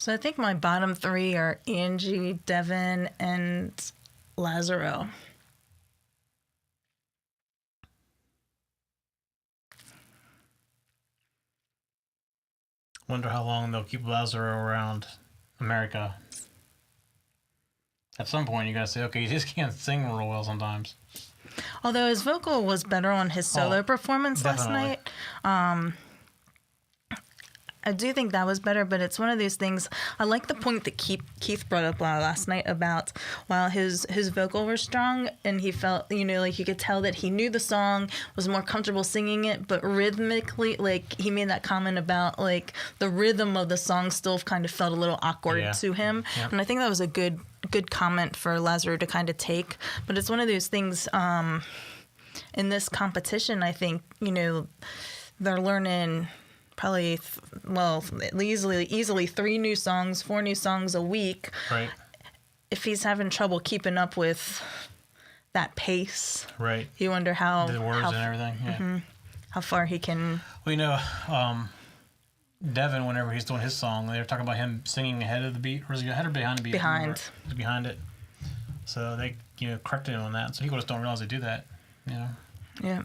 So I think my bottom three are Angie, Devin, and Lazaro. Wonder how long they'll keep Lazaro around America. At some point, you gotta say, okay, you just can't sing real well sometimes. Although his vocal was better on his solo performance definitely. last night. I do think that was better, but it's one of those things. I like the point that Keith brought up last night about while his vocal was strong and he felt, like you could tell that he knew the song, was more comfortable singing it, but rhythmically, like he made that comment about like the rhythm of the song still kind of felt a little awkward to him. Yeah. And I think that was a good comment for Lazaro to kind of take. But it's one of those things in this competition, I think, they're learning probably, easily 4 new songs a week. Right. If he's having trouble keeping up with that pace, right? You wonder how the words and everything. Yeah. Mm-hmm, how far he can. Well, Devin, whenever he's doing his song, they were talking about him singing ahead of the beat, or is he ahead or behind the beat? Behind. Behind it. So they, corrected him on that. So people just don't realize they do that. Yeah.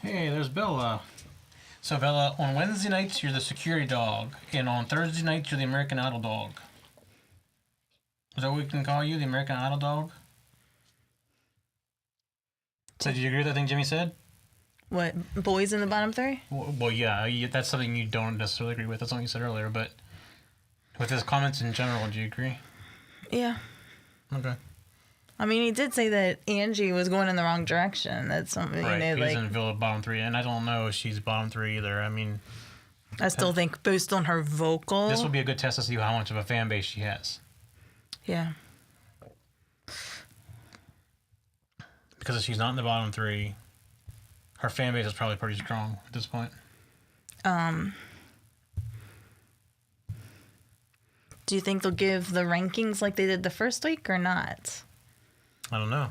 Hey, there's Bella. So, Bella, on Wednesday nights, you're the security dog, and on Thursday nights, you're the American Idol dog. Is that what we can call you, the American Idol dog? So, did you agree with that thing Jimmy said? What, boys in the bottom 3? Well, yeah, that's something you don't necessarily agree with. That's something you said earlier, but with his comments in general, do you agree? Yeah. Okay. I mean, he did say that Angie was going in the wrong direction. That's something, right. He doesn't feel bottom 3, and I don't know if she's bottom 3 either. I mean, I still think based on her vocal, this will be a good test to see how much of a fan base she has. Yeah. Because if she's not in the bottom 3, her fan base is probably pretty strong at this point. Do you think they'll give the rankings like they did the first week or not? I don't know.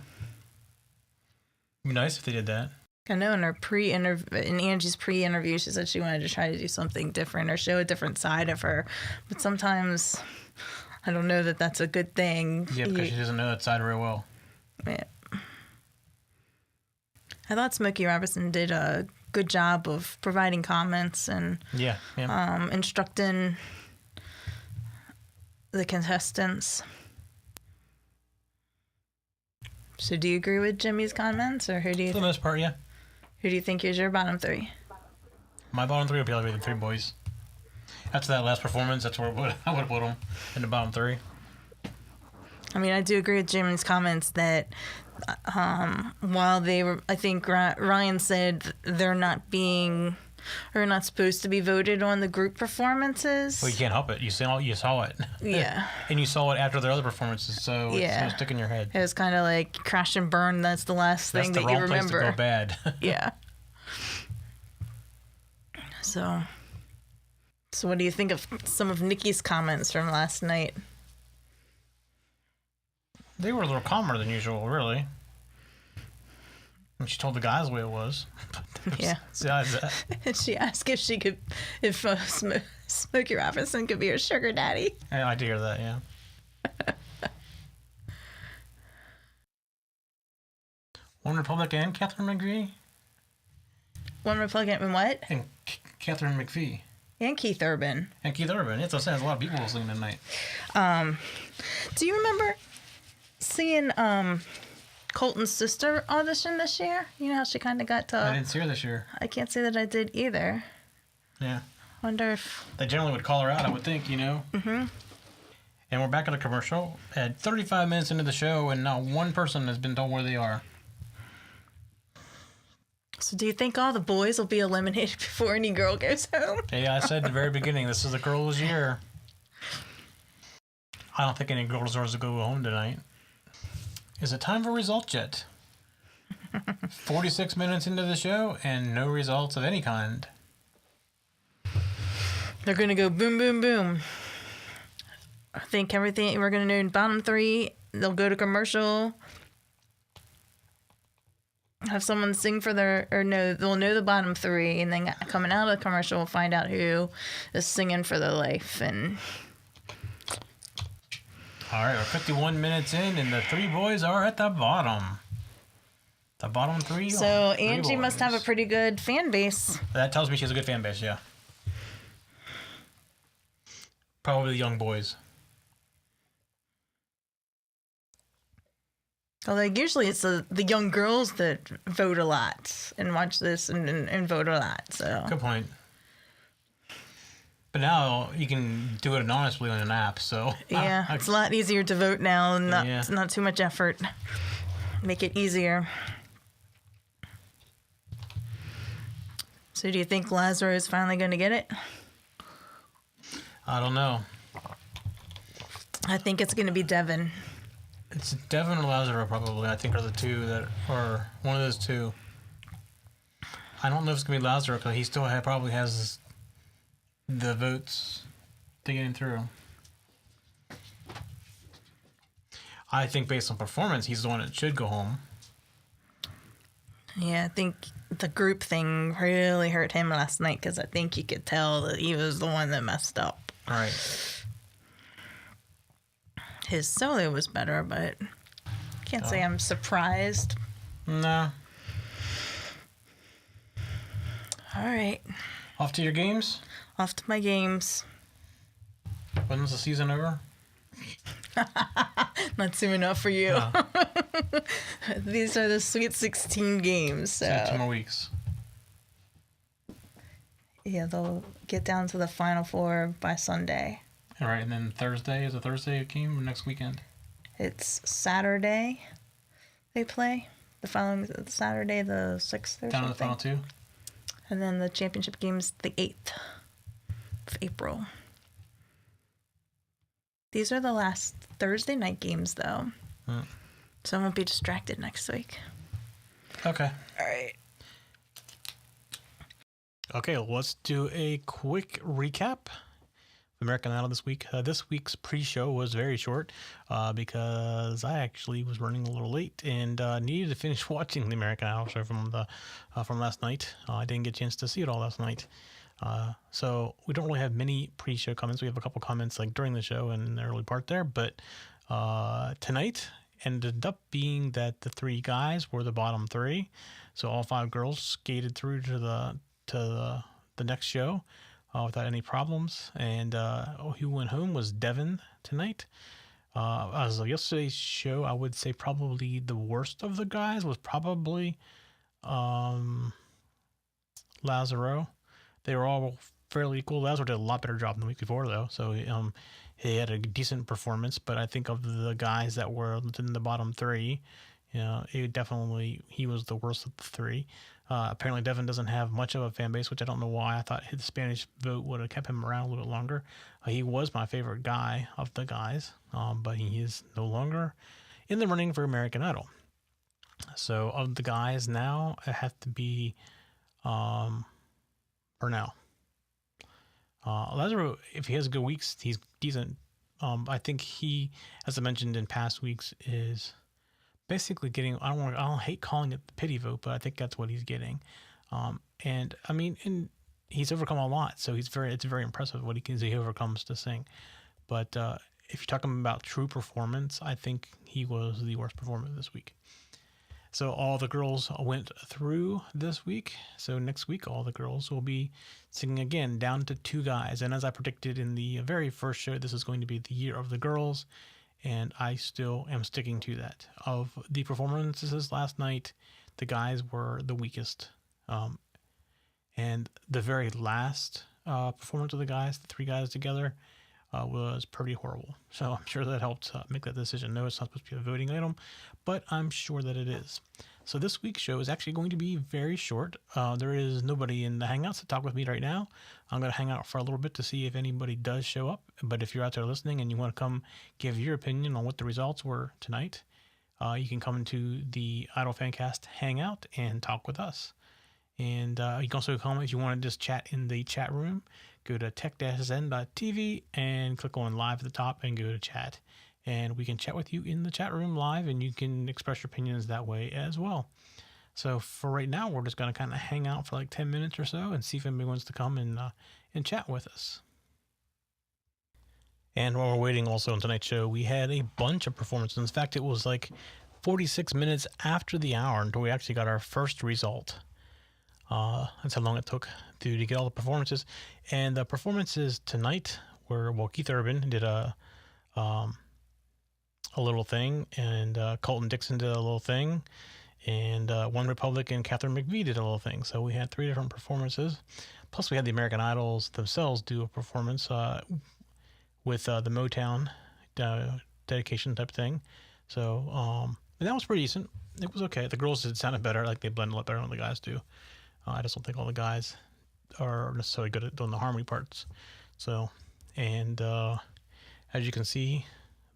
It'd be nice if they did that. I know in Angie's pre-interview, she said she wanted to try to do something different or show a different side of her. But sometimes I don't know that that's a good thing. Yeah, because she doesn't know that side very well. Yeah. I thought Smokey Robinson did a good job of providing comments and instructing the contestants. So do you agree with Jimmy's comments, or who do you? For the most part, yeah. Who do you think is your bottom 3? My bottom 3 would be like the 3 boys. After that last performance, that's where I would put them in the bottom 3. I mean, I do agree with Jimmy's comments that while they were, I think Ryan said they're not supposed to be voted on the group performances. Well, you can't help it. You saw it. Yeah. And you saw it after their other performances, so it's going to stick in your head. It was kind of like crash and burn. That's the last thing that you remember. That's the wrong place to go bad. Yeah. So what do you think of some of Nikki's comments from last night? They were a little calmer than usual, really. And she told the guys the way it was. Yeah. Besides that. And she asked if Smokey Robinson could be her sugar daddy. Yeah, I did hear that, yeah. One Republican and Catherine McPhee? One Republican and what? And Catherine McPhee. And Keith Urban. And Keith Urban. It's a lot of people listening tonight. Do you remember seeing Colton's sister audition this year? You know how she kind of got to... I didn't see her this year. I can't say that I did either. Yeah. Wonder if... They generally would call her out, I would think, Mm-hmm. And we're back at a commercial at 35 minutes into the show, and not one person has been told where they are. So do you think all the boys will be eliminated before any girl goes home? Yeah, I said at the very beginning, this is the girls' year. I don't think any girl deserves to go home tonight. Is it time for results yet? 46 minutes into the show and no results of any kind. They're going to go boom, boom, boom. I think everything we're going to know in bottom 3, they'll go to commercial. have someone sing for they'll know the bottom three, and then coming out of the commercial, we'll find out who is singing for their life. And all right, we're 51 minutes in, and the three boys are at the bottom. The bottom three. So Angie must have a pretty good fan base. That tells me she has a good fan base, yeah. Probably the young boys. Although usually it's the young girls that vote a lot and watch this and vote a lot. So good point. But now you can do it anonymously on an app, so yeah, it's a lot easier to vote now, and not too much effort. Make it easier. So do you think Lazaro is finally going to get it? I don't know. I think it's going to be Devin. It's Devin or Lazaro, probably. I think are the two that are one of those two. I don't know if it's going to be Lazaro because he still probably has the votes to get him through. I think based on performance, he's the one that should go home. Yeah, I think the group thing really hurt him last night because I think you could tell that he was the one that messed up. Right. His solo was better, but can't say I'm surprised. No. All right. Off to your games? Off to my games. When's the season over? Not soon enough for you. No. These are the Sweet 16 games. So 2 more weeks. Yeah, they'll get down to the Final Four by Sunday. All right, and then Thursday is a Thursday game or next weekend? It's Saturday they play. The following Saturday, the 6th or down something. To the final two? And then the championship game's the 8th of April. These are the last Thursday night games, though. So I won't be distracted next week. Okay. All right. Okay, let's do a quick recap. American Idol this week. This week's pre-show was very short because I actually was running a little late and needed to finish watching the American Idol show from last night. I didn't get a chance to see it all last night. So we don't really have many pre-show comments. We have a couple comments like during the show and in the early part there, but tonight ended up being that the three guys were the bottom three. So all 5 girls skated through to the next show without any problems. And who went home was Devin tonight. As of yesterday's show, I would say probably the worst of the guys was probably Lazaro. They were all fairly equal. Lazaro did a lot better job than the week before, though. So he had a decent performance. But I think of the guys that were in the bottom 3, he was the worst of the 3. Apparently, Devin doesn't have much of a fan base, which I don't know why. I thought his Spanish vote would have kept him around a little bit longer. He was my favorite guy of the guys, but he is no longer in the running for American Idol. So of the guys now, it has to be Burnell. Lazaro, if he has good weeks, he's decent. I think he, as I mentioned in past weeks, is basically getting, I don't hate calling it the pity vote, but I think that's what he's getting. And he's overcome a lot, so it's very impressive what he overcomes to sing. But if you're talking about true performance, I think he was the worst performer this week. So all the girls went through this week. So next week, all the girls will be singing again, down to 2 guys. And as I predicted in the very first show, this is going to be the year of the girls. And I still am sticking to that. Of the performances last night, the guys were the weakest. And the very last performance of the guys, the 3 guys together, was pretty horrible. So I'm sure that helped make that decision. No, it's not supposed to be a voting item, but I'm sure that it is. So this week's show is actually going to be very short. There is nobody in the Hangouts to talk with me right now. I'm going to hang out for a little bit to see if anybody does show up. But if you're out there listening and you want to come give your opinion on what the results were tonight, you can come into the Idol Fancast Hangout and talk with us. And you can also come if you want to just chat in the chat room. Go to tech-zen.tv and click on live at the top and go to chat. And we can chat with you in the chat room live, and you can express your opinions that way as well. So for right now, we're just going to kind of hang out for like 10 minutes or so and see if anybody wants to come and chat with us. And while we're waiting also on tonight's show, we had a bunch of performances. In fact, it was like 46 minutes after the hour until we actually got our first result. That's how long it took to get all the performances. And the performances tonight were, well, Keith Urban did a little thing, and Colton Dixon did a little thing, and One Republic and Catherine McVie did a little thing. So we had 3 different performances. Plus we had the American Idols themselves do a performance with the Motown dedication type thing. So and that was pretty decent. It was okay. The girls did sounded better, like they blend a lot better than the guys do. I just don't think all the guys are necessarily good at doing the harmony parts. So, and as you can see,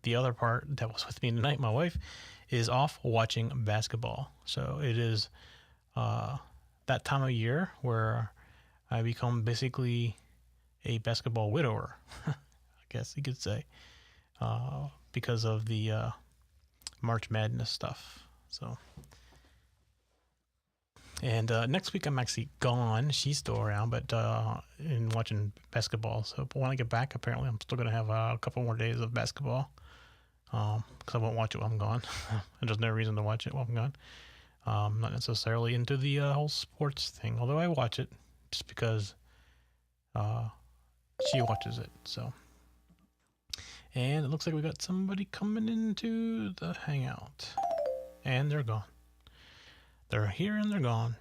the other part that was with me tonight, my wife, is off watching basketball. So it is that time of year where I become basically a basketball widower, I guess you could say, because of the March Madness stuff. So, and next week I'm actually gone. She's still around, but in watching basketball. So when I get back, apparently I'm still going to have a couple more days of basketball, because I won't watch it while I'm gone. And there's no reason to watch it while I'm gone. I'm not necessarily into the whole sports thing, although I watch it just because she watches it. So, and it looks like we got somebody coming into the Hangout, and they're gone. They're here and they're gone.